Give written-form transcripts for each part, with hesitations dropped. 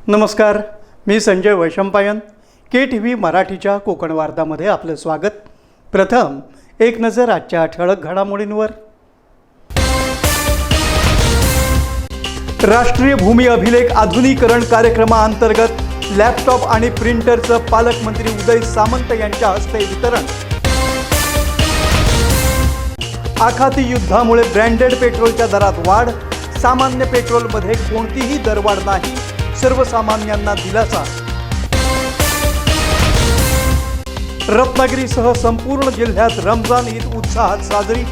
नमस्कार, मी संजय वैशंपायन. KTV मराठीच्या कोकण वार्तामध्ये आपलं स्वागत. प्रथम एक नजर आजच्या ठळक घडामोडींवर. राष्ट्रीय भूमी अभिलेख आधुनिकीकरण कार्यक्रमाअंतर्गत लॅपटॉप आणि प्रिंटरचं पालकमंत्री उदय सामंत यांच्या हस्ते वितरण. आखाती युद्धामुळे ब्रँडेड पेट्रोलच्या दरात वाढ. सामान्य पेट्रोलमध्ये कोणतीही दरवाढ नाही, सर्वसामान्यांना दिलासा. रत्नागिरीसह संपूर्ण जिल्ह्यात रमजान ईद उत्साहात साजरी.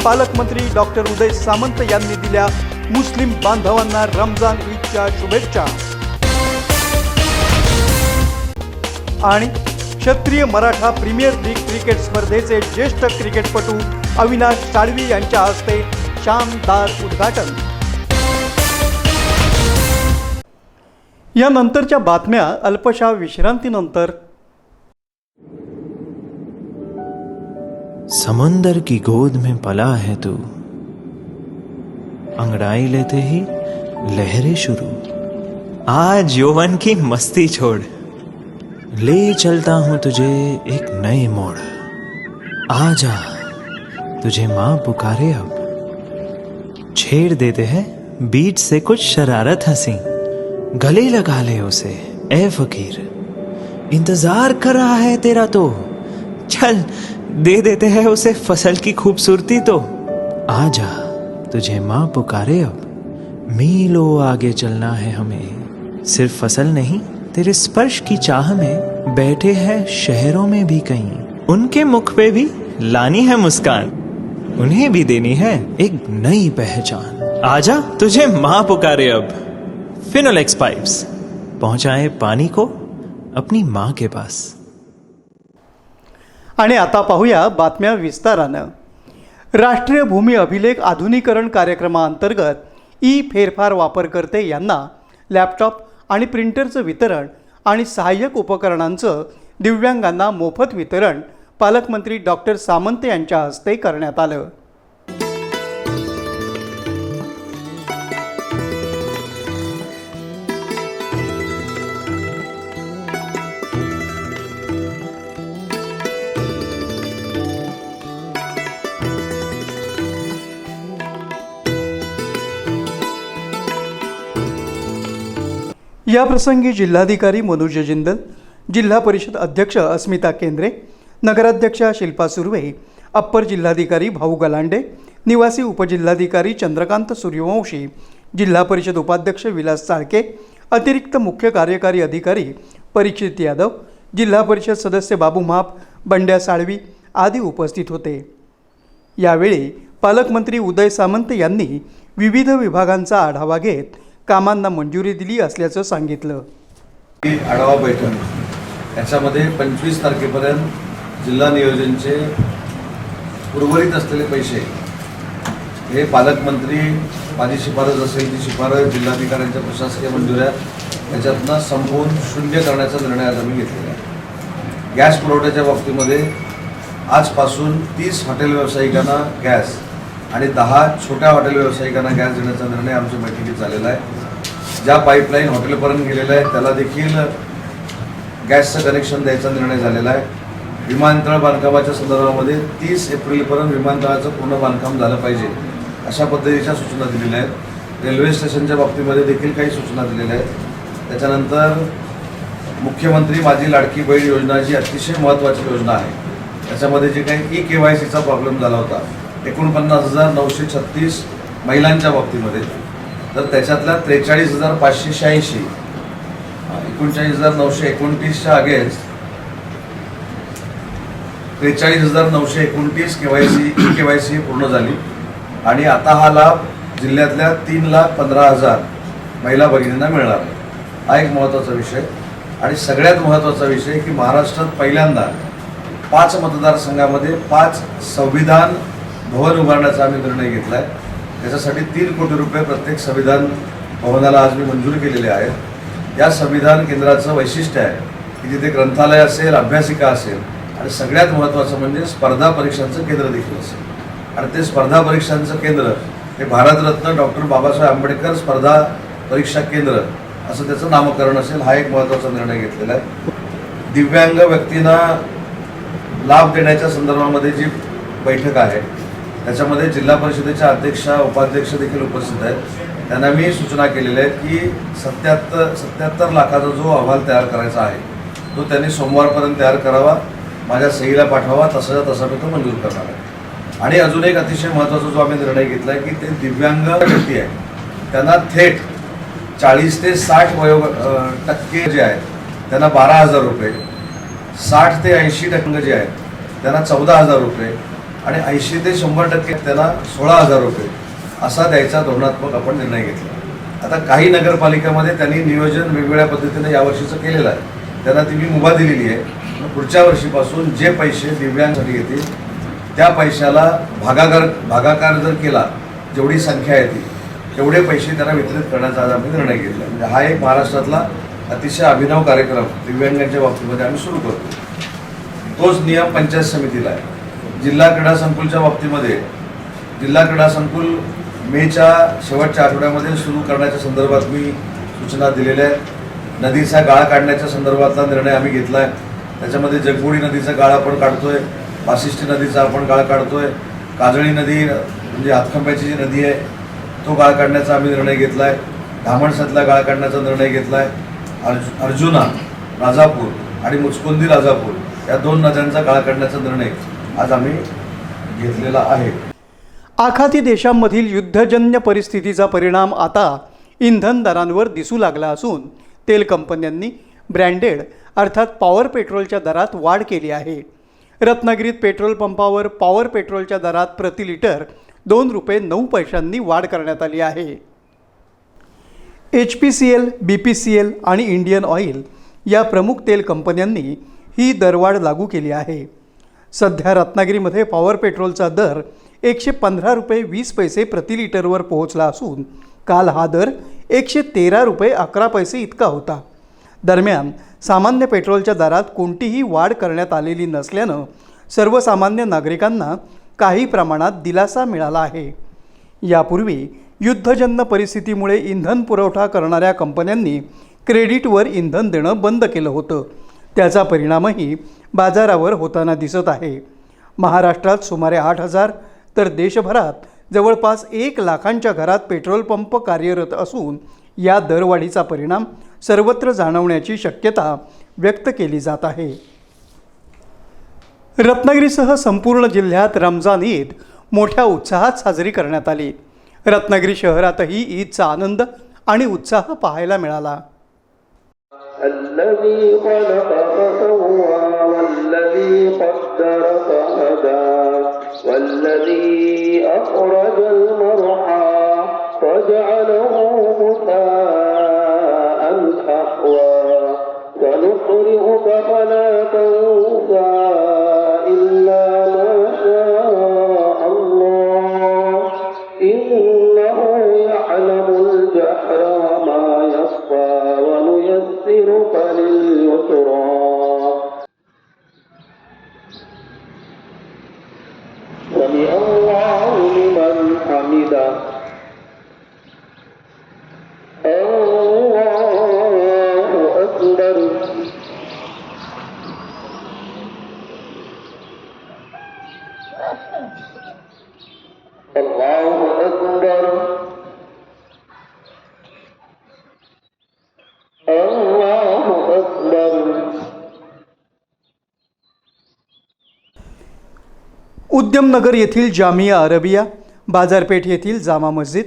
पालकमंत्री डॉक्टर उदय सामंत यांनी दिल्या मुस्लिम बांधवांना रमजान ईदच्या शुभेच्छा. आणि क्षत्रिय मराठा प्रीमियर लीग क्रिकेट स्पर्धेचे ज्येष्ठ क्रिकेटपटू अविनाश साळवी यांच्या हस्ते शानदार उद्घाटन. या नंतरच्या बातम्या अल्पशा विश्रांतीनंतर. समंदर की गोद में पला है तू, अंगड़ाई लेते ही लहरें शुरू. आज यौवन की मस्ती छोड़, ले चलता हूं तुझे एक नए मोड़. आजा तुझे माँ पुकारे अब, छेड़ देते हैं बीच से कुछ शरारत हंसी. गले लगा ले उसे ए फकीर, इंतजार कर रहा है तेरा तो. चल दे देते हैं उसे फसल की खूबसूरती तो. आजा तुझे माँ पुकारे अब, मीलों आगे चलना है हमें. सिर्फ फसल नहीं, तेरे स्पर्श की चाह में बैठे हैं शहरों में भी कहीं. उनके मुख पे भी लानी है मुस्कान, उन्हें भी देनी है एक नई पहचान. आजा तुझे माँ पुकारे अब. फिनोलेक्स पाइप्स पहुंचाए पानी को अपनी मां के पास. आणि आता पाहूया बातम्या विस्तारानं. राष्ट्रीय भूमी अभिलेख आधुनिकीकरण कार्यक्रमाअंतर्गत फेरफार वापरकर्ते यांना लॅपटॉप आणि प्रिंटरचं वितरण आणि सहाय्यक उपकरणांचं दिव्यांगांना मोफत वितरण पालकमंत्री डॉक्टर सामंत यांच्या हस्ते करण्यात आलं. या प्रसंगी जिल्हाधिकारी मनोज जिंदल, जिल्हा परिषद अध्यक्ष अस्मिता केंद्रे, नगराध्यक्षा शिल्पा सुर्वे, अप्पर जिल्हाधिकारी भाऊ गलांडे, निवासी उपजिल्हाधिकारी चंद्रकांत सूर्यवंशी, जिल्हा परिषद उपाध्यक्ष विलास चाळके, अतिरिक्त मुख्य कार्यकारी अधिकारी परीक्षित यादव, जिल्हा परिषद सदस्य बाबू म्हाप, बंड्या साळवी आदी उपस्थित होते. यावेळी पालकमंत्री उदय सामंत यांनी विविध विभागांचा आढावा घेत कामांना मंजुरी दिली असल्याचं सांगितलं. आढावा बैठक याच्यामध्ये 25 तारखेपर्यंत जिल्हा नियोजनचे उर्वरित असलेले पैसे हे पालकमंत्री, माझी शिफारस असेल ती शिफारस, जिल्हाधिकाऱ्यांच्या प्रशासकीय मंजुऱ्या याच्यातनं संपवून शून्य करण्याचा निर्णय आज आम्ही घेतलेला आहे. गॅस पुरवठ्याच्या बाबतीमध्ये आजपासून 30 हॉटेल व्यावसायिकांना गॅस आणि 10 छोट्या हॉटेल व्यावसायिकांना गॅस देण्याचा निर्णय आमच्या बैठकीत झालेला आहे. ज्या पाईपलाईन हॉटेलपर्यंत गेलेल्या आहेत त्याला देखील गॅसचं कनेक्शन द्यायचा निर्णय झालेला आहे. विमानतळ बांधकामाच्या संदर्भामध्ये 30 एप्रिलपर्यंत विमानतळाचं पूर्ण बांधकाम झालं पाहिजे अशा पद्धतीच्या सूचना दिलेल्या आहेत. रेल्वे स्टेशनच्या बाबतीमध्ये देखील काही सूचना दिलेल्या आहेत. त्याच्यानंतर मुख्यमंत्री माझी लाडकी बहीण योजना जी अतिशय महत्त्वाची योजना आहे, त्याच्यामध्ये जे काही KYCचा प्रॉब्लेम झाला होता 49,936 महिलांच्या बाबतीमध्ये, तर त्याच्यातल्या 43,586 39,929च्या अगेन्स्ट 43,929 KYC पूर्ण झाली. आणि आता हा लाभ जिल्ह्यातल्या 3,15,000 महिला भगिनींना मिळणार आहे. हा एक महत्त्वाचा विषय. आणि सगळ्यात महत्त्वाचा विषय की महाराष्ट्रात पहिल्यांदा 5 मतदारसंघामध्ये 5 संविधान भवन उभारण्याचा आम्ही निर्णय घेतला आहे. त्याच्यासाठी 3 कोटी रुपये प्रत्येक संविधान भवनाला आज मी मंजूर केलेले आहेत. या संविधान केंद्राचं वैशिष्ट्य आहे की तिथे ग्रंथालय असेल, अभ्यासिका असेल आणि सगळ्यात महत्त्वाचं म्हणजे स्पर्धा परीक्षांचं केंद्र देखील असेल. आणि ते स्पर्धा परीक्षांचं केंद्र हे भारतरत्न डॉक्टर बाबासाहेब आंबेडकर स्पर्धा परीक्षा केंद्र असं त्याचं नामकरण असेल, हा एक महत्त्वाचा निर्णय घेतलेला आहे. दिव्यांग व्यक्तींना लाभ देण्याच्या संदर्भामध्ये जी बैठक आहे त्याच्यामध्ये जिल्हा परिषदेच्या अध्यक्षा उपाध्यक्ष देखील उपस्थित आहेत. त्यांना मी सूचना केलेल्या आहेत की 77 लाखाचा जो अहवाल तयार करायचा आहे तो त्यांनी सोमवारपर्यंत तयार करावा, माझ्या सहीला पाठवावा, तसा मी तो मंजूर करणार आहे. आणि अजून एक अतिशय महत्त्वाचा जो आम्ही निर्णय घेतला आहे की ते दिव्यांग व्यक्ती आहे त्यांना थेट 40 ते 60 टक्के जे आहेत त्यांना 12,000 रुपये, 60 ते 80% जे आहेत त्यांना 14,000 रुपये आणि 80 ते 100% त्यांना 16,000 रुपये असा द्यायचा धोरणात्मक आपण निर्णय घेतला. आता काही नगरपालिकामध्ये त्यांनी नियोजन वेगवेगळ्या पद्धतीने यावर्षीचं केलेलं आहे, त्यांना ती मी मुभा दिलेली आहे. पुढच्या वर्षीपासून जे पैसे दिव्यांसाठी येतील त्या पैशाला भागाकार जर केला, जेवढी संख्या येते तेवढे पैसे त्यांना वितरित करण्याचा आज आम्ही निर्णय घेतला. म्हणजे हा एक महाराष्ट्रातला अतिशय अभिनव कार्यक्रम दिव्यांगांच्या बाबतीमध्ये आम्ही सुरू करतो. तोच नियम पंचायत समितीला आहे. जिल्हा क्रीडा संकुलच्या बाबतीमध्ये जिल्हा क्रीडा संकुल मेच्या शेवटच्या आठवड्यामध्ये सुरू करण्याच्या संदर्भात मी सूचना दिलेल्या आहेत. नदीचा गाळा काढण्याच्या संदर्भातला निर्णय आम्ही घेतला आहे. त्याच्यामध्ये जगबुडी नदीचा गाळा आपण काढतोय, वाशिष्ठी नदीचा आपण गाळ काढतोय, काजळी नदी म्हणजे हातखंब्याची जी नदी आहे तो गाळ काढण्याचा आम्ही निर्णय घेतला आहे. धामणसातला गाळ काढण्याचा निर्णय घेतला आहे. अर्जुना राजापूर आणि मुचकुंदी राजापूर या 2 नद्यांचा गाळ काढण्याचा निर्णय आज आम्ही घेतलेला आहे. आखाती देशांमधील युद्धजन्य परिस्थितीचा परिणाम आता इंधन दरांवर दिसू लागला असून तेल कंपन्यांनी ब्रँडेड अर्थात पॉवर पेट्रोलच्या दरात वाढ केली आहे. रत्नागिरीत पेट्रोल पंपावर पॉवर पेट्रोलच्या दरात प्रति लिटर 2 रुपये 9 पैशांनी वाढ करण्यात आली आहे. HPCL, BPCL आणि इंडियन ऑइल या प्रमुख तेल कंपन्यांनी ही दरवाढ लागू केली आहे. सध्या रत्नागिरीमध्ये पॉवर पेट्रोलचा दर 115 रुपये 20 पैसे प्रति लिटरवर पोहोचला असून काल हा दर 113 रुपये 11 पैसे इतका होता. दरम्यान सामान्य पेट्रोलच्या दरात कोणतीही वाढ करण्यात आलेली नसल्यानं सर्वसामान्य नागरिकांना काही प्रमाणात दिलासा मिळाला आहे. यापूर्वी युद्धजन्य परिस्थितीमुळे इंधन पुरवठा करणाऱ्या कंपन्यांनी क्रेडिटवर इंधन देणं बंद केलं होतं. त्याचा परिणामही बाजारावर होताना दिसत आहे. महाराष्ट्रात सुमारे 8,000 तर देशभरात जवळपास 1 लाखांच्या घरात पेट्रोल पंप कार्यरत असून या दरवाढीचा परिणाम सर्वत्र जाणवण्याची शक्यता व्यक्त केली जात आहे. रत्नागिरीसह संपूर्ण जिल्ह्यात रमजान ईद मोठ्या उत्साहात साजरी करण्यात आली. रत्नागिरी शहरातही ईदचा आनंद आणि उत्साह पाहायला मिळाला. الذي خلق فسوى والذي قدر فهدى والذي أخرج المرعى فجعله غثاء أحوى سنقرئك فلا تنسى إلا ما شاء الله إنه يعلم الجهر وما يخفى ونيسرك لليسرى سمع الله لمن حمده الله أكبر الله أكبر الله أكبر. उद्यमनगर येथील जामिया अरबिया, बाजारपेठ येथील जामा मस्जिद,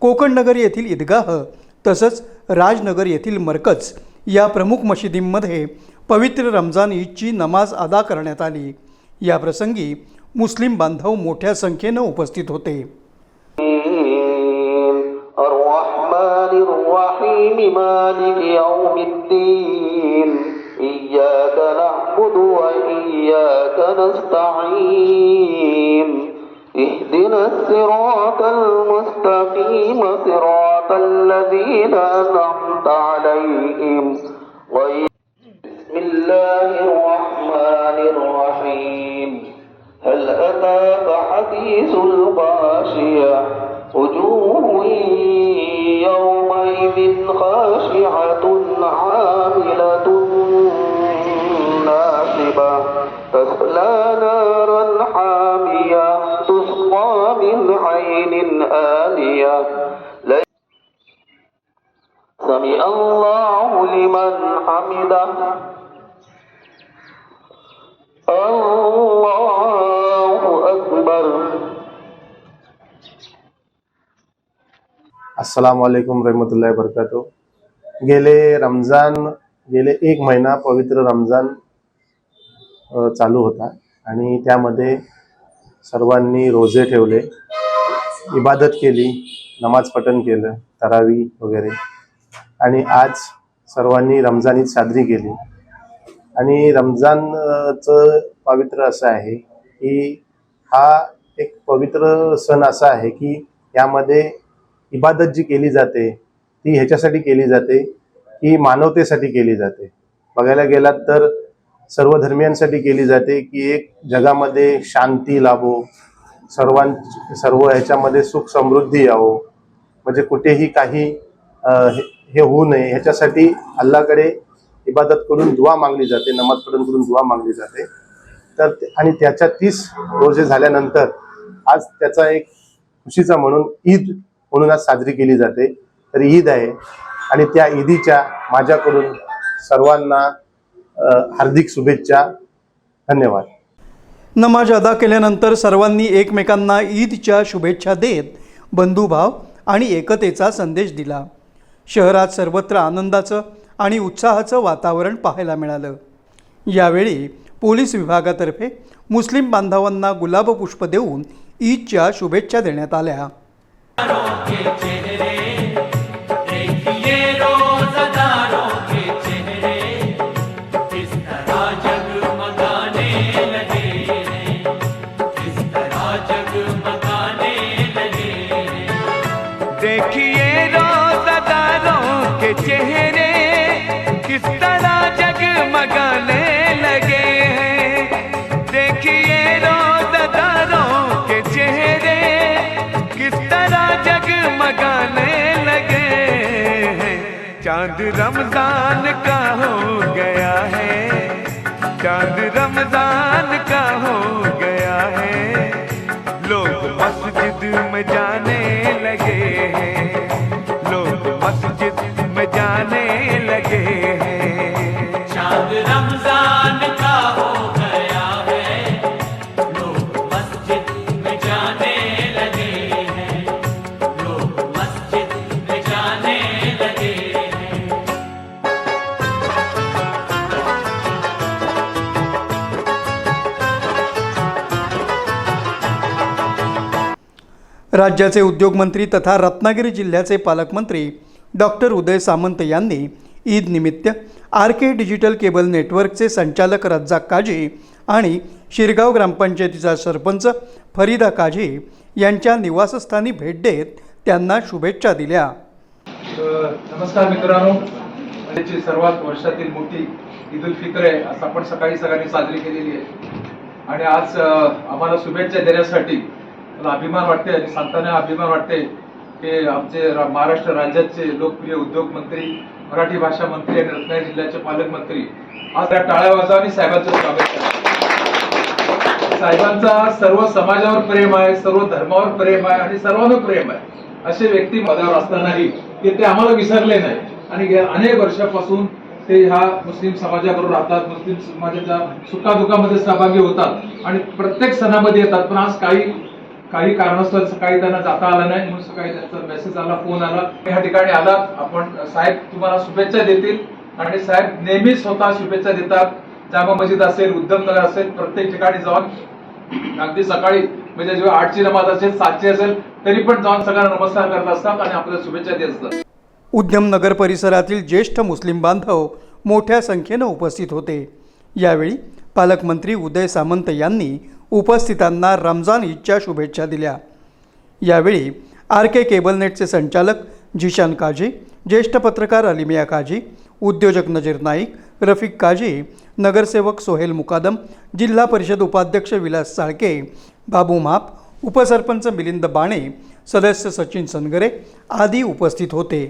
कोकणनगर येथील ईदगाह तसंच राजनगर येथील मरकज या प्रमुख मशिदींमध्ये पवित्र रमजान ईदची नमाज अदा करण्यात आली. या प्रसंगी मुस्लिम बांधव मोठ्या संख्येनं उपस्थित होते. الرحمن الرحيم مالك يوم الدين إياك نعبد وإياك نستعين اهدنا الصراط المستقيم صراط الذين أنعمت عليهم غير بسم الله الرحمن الرحيم هل أتاك حديث الغاشية وجوه يومئذ يومئذ خاشعة عاملة ناصبة تصلى نارا حامية تسقى من عين آنية سمع الله لمن حمده الله أكبر. अस्सलाम वालेकुम रहमतुल्लाहि बरकातुह. गेले एक महिना पवित्र रमजान चालू होता आणि त्यामध्ये सर्वांनी रोजे ठेवले, इबादत केली, नमाज पठण केलं, तरावी वगैरे, आणि आज सर्वांनी रमजान ईद साजरी केली. आणि रमजानचं पवित्र असं आहे की हा एक पवित्र सण असा आहे की यामध्ये इबादत जी केली जाते ती ह्याच्यासाठी केली जाते की मानवतेसाठी केली जाते. बघायला गेलात तर सर्व धर्मियांसाठी केली जाते की एक जगामध्ये शांती लाभो, सर्व ह्याच्यामध्ये सुख समृद्धी यावो, म्हणजे कुठेही काही हे होऊ नये ह्याच्यासाठी अल्लाकडे इबादत करून दुआ मागली जाते, नमाज पठण करून दुआ मागली जाते. तर आणि त्याच्या 30 रोजे झाल्यानंतर आज त्याचा एक खुशीचा म्हणून ईद म्हणून आज साजरी केली जाते. तर ईद आहे आणि त्या ईदीच्या माझ्याकडून सर्वांना हार्दिक शुभेच्छा. धन्यवाद. नमाज अदा केल्यानंतर सर्वांनी एकमेकांना ईदच्या शुभेच्छा देत बंधुभाव आणि एकतेचा संदेश दिला. शहरात सर्वत्र आनंदाचं आणि उत्साहाचं वातावरण पाहायला मिळालं. यावेळी पोलीस विभागातर्फे मुस्लिम बांधवांना गुलाब पुष्प देऊन ईदच्या शुभेच्छा देण्यात आल्या. देखिए रोज़ादारों के चेहरे किस तरह जगमगाने लगे हैं. देखिए रोज़ादारों के चेहरे किस तरह जगमगाने लगे हैं. चांद रमजान का हो गया है, चांद रमजान का हो गया है. लोग मस्जिद में जाने लगे हैं, लोग मस्जिद में जाने लगे हैं. चांद रमजान का हो गया है, लोग मस्जिद में जाने लगे हैं, लोग मस्जिद में जाने लगे हैं. राज्याचे उद्योगमंत्री तथा रत्नागिरी जिल्ह्याचे पालकमंत्री डॉक्टर उदय सामंत यांनी ईद निमित्त RK डिजिटल केबल नेटवर्कचे संचालक रज्जाक काझी आणि शिरगाव ग्रामपंचायतीचा सरपंच फरीदा काझी यांच्या निवासस्थानी भेट देत त्यांना शुभेच्छा दिल्या. नमस्कार मित्रांनो, याची सर्वात वर्षातील मोठी ईद उल फित्र आहे. आज आपण सगळ्यांनी साजरी केलेली आहे आणि आज आम्हाला शुभेच्छा देण्यासाठी मला अभिमान वाटते आणि सांगताना अभिमान वाटते की आमचे महाराष्ट्र राज्याचे लोकप्रिय उद्योग मंत्री, मराठी भाषा मंत्री आणि रत्नागिरी जिल्ह्याचे पालकमंत्री आज त्या टाळ्या वाजवून साहेबांचं स्वागत करतात. साहेबांचा सर्व समाजावर प्रेम आहे, सर्व धर्मावर प्रेम आहे आणि सर्वांवर प्रेम आहे. असे व्यक्ती पदावर असतानाही ते आम्हाला विसरले नाही आणि गेल्या अनेक वर्षापासून ते ह्या मुस्लिम समाजाबरोबर राहतात, मुस्लिम समाजाच्या सुखादुखामध्ये सहभागी होतात आणि प्रत्येक सणामध्ये येतात. पण आज काही कारणास्तव सकाळी त्यांना जाता आलं नाही, म्हणून सकाळी त्यांचा मेसेज आला, फोन आला, ह्या ठिकाणी आलात आपण, साहेब तुम्हाला शुभेच्छा देतील. आणि साहेब नेहमीच स्वतः शुभेच्छा देतात. जामा मस्जिद असेल, उद्धमनगर असेल, प्रत्येक ठिकाणी जाऊन अगदी सकाळी म्हणजे जेव्हा 8ची नमाज असेल, 7ची असेल, तरी पण जाऊन सगळ्यांना नमस्कार करत असतात आणि आपल्याला शुभेच्छा देत असतात. उद्यमनगर परिसरातील ज्येष्ठ मुस्लिम बांधव मोठ्या संख्येनं उपस्थित होते. यावेळी पालकमंत्री उदय सामंत यांनी उपस्थितांना रमजान ईदच्या शुभेच्छा दिल्या. यावेळी RK केबल नेटचे संचालक झिशान काझी, ज्येष्ठ पत्रकार अलिमिया काझी, उद्योजक नजीर नाईक, रफिक काझी, नगरसेवक सोहेल मुकादम, जिल्हा परिषद उपाध्यक्ष विलास साळके, बाबू माप, उपसरपंच मिलिंद बाणे, सदस्य सचिन सनगरे आदी उपस्थित होते.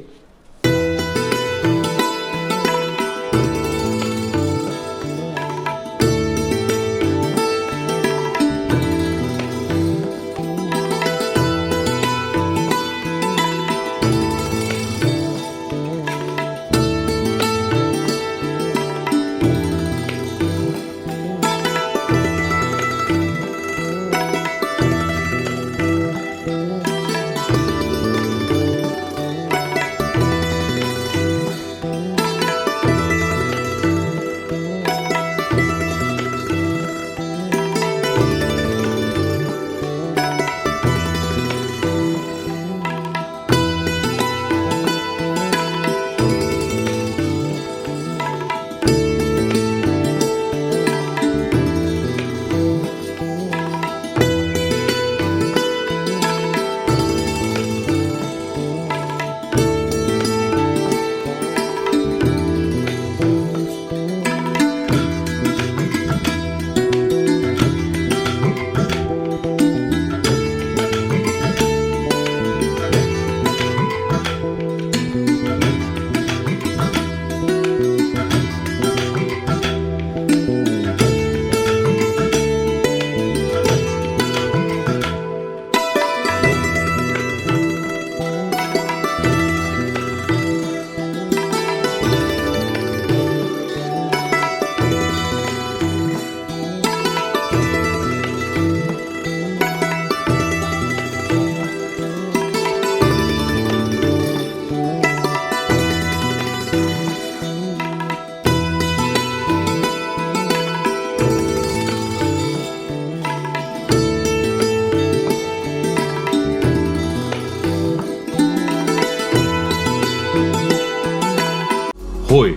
होय,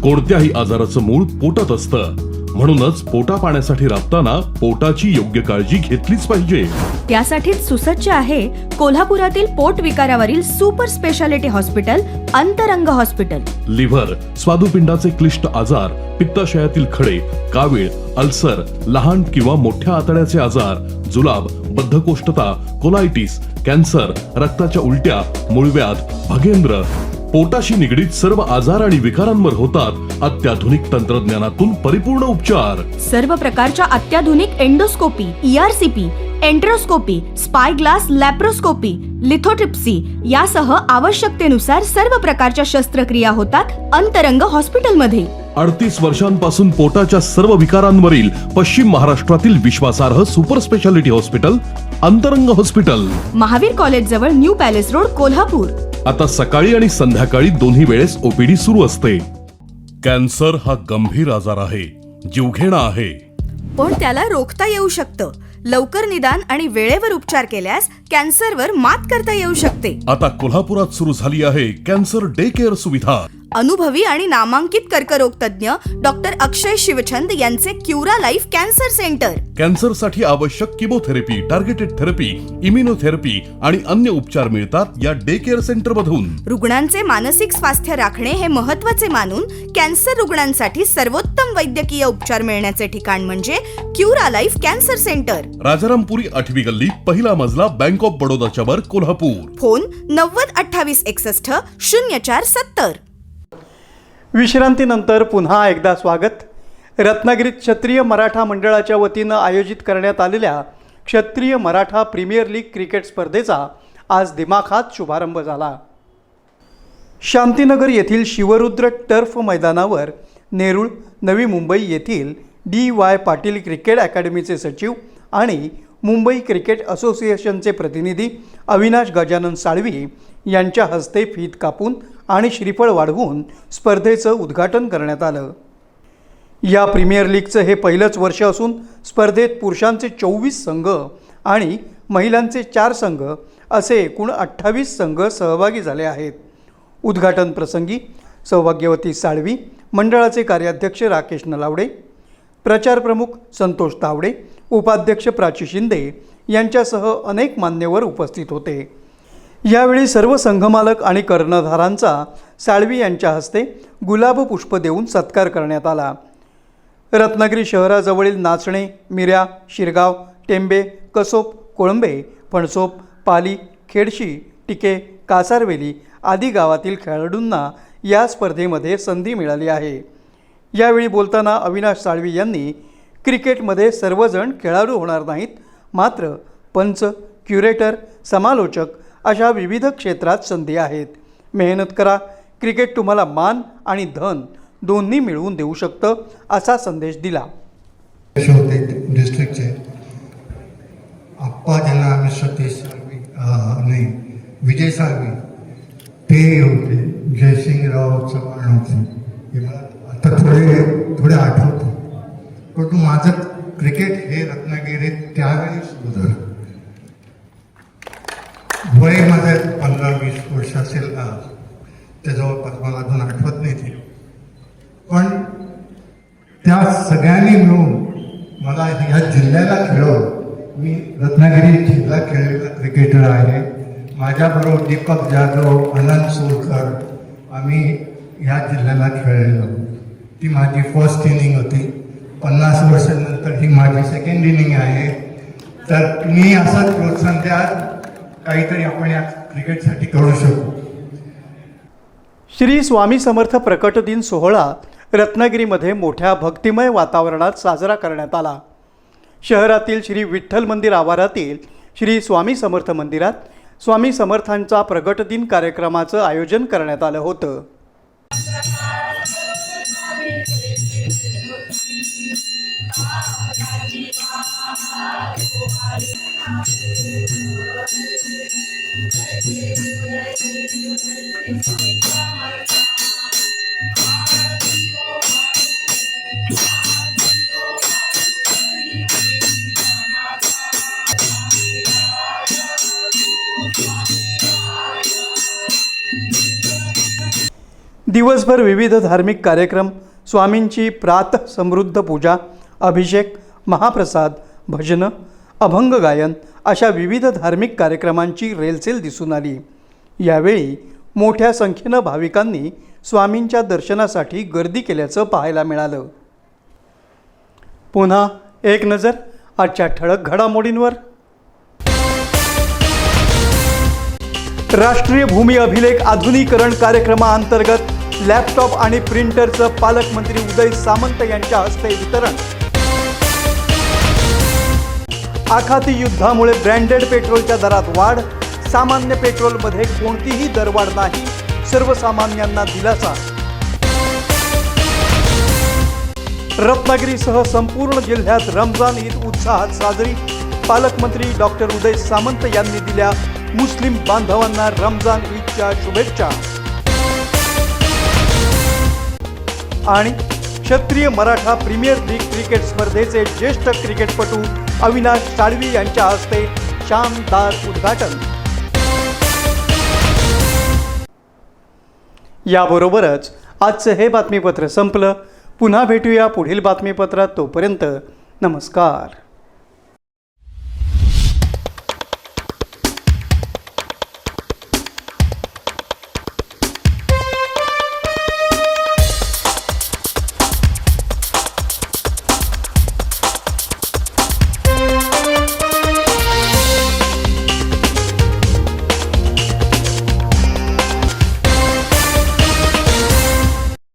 कोणत्याही आजाराचं मूळ पोटात असतं. म्हणूनच पोटा पाण्यासाठी राबताना पोटाची योग्य काळजी घेतलीच पाहिजे. त्यासाठीच सुसज्ज आहे कोल्हापुरातील पोट विकारावरील सुपर स्पेशालिटी हॉस्पिटल अंतरंग हॉस्पिटल. लिव्हर, स्वादुपिंडाचे क्लिष्ट आजार, पित्ताशयातील खडे, कावीळ, अल्सर, लहान किंवा मोठ्या आतड्याचे आजार, जुलाब, बद्धकोष्ठता, कोलायटिस, कॅन्सर, रक्ताच्या उलट्या, मूळव्याध, भगेंद्र, पोटाशी निगडीत सर्व आजार आणि विकारांवर होतात अत्याधुनिक तंत्रज्ञानातून परिपूर्ण उपचार. सर्व प्रकारच्या अत्याधुनिक endoscopy, ERCP, enteroscopy, spy glass laparoscopy, lithotripsy यासह आवश्यकतेनुसार सर्व प्रकारच्या शस्त्रक्रिया होतात अंतरंग हॉस्पिटलमध्ये. 38 वर्षांपासून पोटाच्या सर्व विकारांवरील पश्चिम महाराष्ट्रातील विश्वासार्ह सुपर स्पेशालिटी हॉस्पिटल अंतरंग हॉस्पिटल, महावीर कॉलेज जवळ न्यू पॅलेस रोड, कोल्हापूर. आता सकाळी आणि संध्याकाळी दोन्ही वेळेस OPD सुरू असते. कॅन्सर हा गंभीर आजार आहे, जीवघेणा आहे, पण त्याला रोखता येऊ शकतं. लवकर निदान आणि वेळेवर उपचार केल्यास कॅन्सरवर मात करता येऊ शकते. आता कोल्हापुरात सुरू झाली आहे कॅन्सर डे केअर सुविधा. अनुभवी आणि नामांकित कर्करोग तज्ञ डॉक्टर अक्षय शिवचंद यांचे क्युरा लाईफ कॅन्सर सेंटर. कॅन्सरसाठी आवश्यक किमोथेरपी, टार्गेटेड थेरपी, इम्युनोथेरपी आणि अन्य उपचार मिळतात या डे केअर सेंटर मधून. रुग्णांचे मानसिक स्वास्थ्य राखणे हे महत्त्वाचे मानून कॅन्सर रुग्णांसाठी सर्वोत्तम वैद्यकीय उपचार मिळण्याचे ठिकाण म्हणजे Cura life cancer centre. Rajarampuri 8वी गल्ली, पहिला मजला, बँक ऑफ बडोदाच्या वर, कोल्हापूर. फोन 902861 0470. विश्रांतीनंतर पुन्हा एकदा स्वागत. रत्नागिरीत क्षत्रिय मराठा मंडळाच्या वतीनं आयोजित करण्यात आलेल्या क्षत्रिय मराठा प्रीमियर लीग क्रिकेट स्पर्धेचा आज दिमाखात शुभारंभ झाला. शांतीनगर येथील शिवरुद्र टर्फ मैदानावर नेरूळ, नवी मुंबई येथील DY पाटील क्रिकेट अकॅडमीचे सचिव आणि मुंबई क्रिकेट असोसिएशनचे प्रतिनिधी अविनाश गजानन साळवी यांच्या हस्ते फीत कापून आणि श्रीफळ वाढवून स्पर्धेचं उद्घाटन करण्यात आलं. या प्रीमियर लीगचं हे पहिलंच वर्ष असून स्पर्धेत पुरुषांचे 24 संघ आणि महिलांचे 4 संघ असे एकूण 28 संघ सहभागी झाले आहेत. उद्घाटन प्रसंगी सौभाग्यवती साळवी, मंडळाचे कार्याध्यक्ष राकेश नलावडे, प्रचार प्रमुख संतोष तावडे, उपाध्यक्ष प्राची शिंदे यांच्यासह अनेक मान्यवर उपस्थित होते. यावेळी सर्व संघमालक आणि कर्णधारांचा साळवी यांच्या हस्ते गुलाब पुष्प देऊन सत्कार करण्यात आला. रत्नागिरी शहराजवळील नाचणे, मिऱ्या, शिरगाव, टेंबे, कसोप, कोळंबे, फणसोप, पाली, खेडशी, टिके, कासारवेली आदी गावातील खेळाडूंना या स्पर्धेमध्ये संधी मिळाली आहे. यावेळी बोलताना अविनाश साळवी यांनी क्रिकेटमध्ये सर्वजण खेळाडू होणार नाहीत, मात्र पंच, क्युरेटर, समालोचक अशा विविध क्षेत्रात संधी आहेत. मेहनत करा, क्रिकेट तुम्हाला मान आणि धन दोन्ही मिळवून देऊ शकतं असा संदेश दिला. होते डिस्ट्रिक्टचे आप्पा ज्यांना आम्ही सतीश साळवी नाही विजय साळवी ते होते, जयसिंगराव चव्हाण होते. हे मला आता थोडे आठवतो. परंतु माझं क्रिकेट हे रत्नागिरीत त्यावेळी सुरू झालं. वय माझं 15-20 वर्ष असेल, त्या जवळपास मला अजून आठवत नाही ते. पण त्या सगळ्यांनी मिळून मला ह्या जिल्ह्याला खेळवलं. मी रत्नागिरी जिल्हा खेळलेला क्रिकेटर आहे. माझ्याबरोबर दीपक जाधव, अनंत सोलकर आम्ही ह्या जिल्ह्याला खेळलेलो. ती माझी फर्स्ट इनिंग होती. 50 वर्षांनंतर ही माझी सेकंड इनिंग आहे. तर मी असं प्रोत्साहन द्या, काहीतरी आपण या क्रिकेटसाठी करू शकू. श्री स्वामी समर्थ प्रकट दिन सोहळा रत्नागिरीमध्ये मोठ्या भक्तिमय वातावरणात साजरा करण्यात आला. शहरातील श्री विठ्ठल मंदिर आवारातील श्री स्वामी समर्थ मंदिरात स्वामी समर्थांचा प्रगट दिन कार्यक्रमाचं आयोजन करण्यात आलं होतं. दिवसभर विविध धार्मिक कार्यक्रम, स्वामींची प्रातः समृद्ध पूजा, अभिषेक, महाप्रसाद, भजनं, अभंग गायन अशा विविध धार्मिक कार्यक्रमांची रेलचेल दिसून आली. यावेळी मोठ्या संख्येनं भाविकांनी स्वामींच्या दर्शनासाठी गर्दी केल्याचं पाहायला मिळालं. पुन्हा एक नजर आजच्या ठळक घडामोडींवर. राष्ट्रीय भूमी अभिलेख आधुनिकीकरण कार्यक्रमाअंतर्गत लॅपटॉप आणि प्रिंटरचं पालकमंत्री उदय सामंत यांच्या हस्ते वितरण. आखाती युद्धामुळे ब्रँडेड पेट्रोलच्या दरात वाढ, सामान्य पेट्रोलमध्ये कोणतीही दरवाढ नाही, सर्वसामान्यांना दिलासा. रत्नागिरीसह संपूर्ण जिल्ह्यात रमजान ईद उत्साहात साजरी, पालकमंत्री डॉक्टर उदय सामंत यांनी दिल्या मुस्लिम बांधवांना रमजान ईदच्या शुभेच्छा. आणि क्षत्रिय मराठा प्रीमियर लीग क्रिकेट स्पर्धेचे ज्येष्ठ क्रिकेटपटू अविनाश साळवी यांच्या हस्ते शानदार उद्घाटन. याबरोबरच आजचं हे बातमीपत्र संपलं. पुन्हा भेटूया पुढील बातमीपत्रात. तोपर्यंत नमस्कार.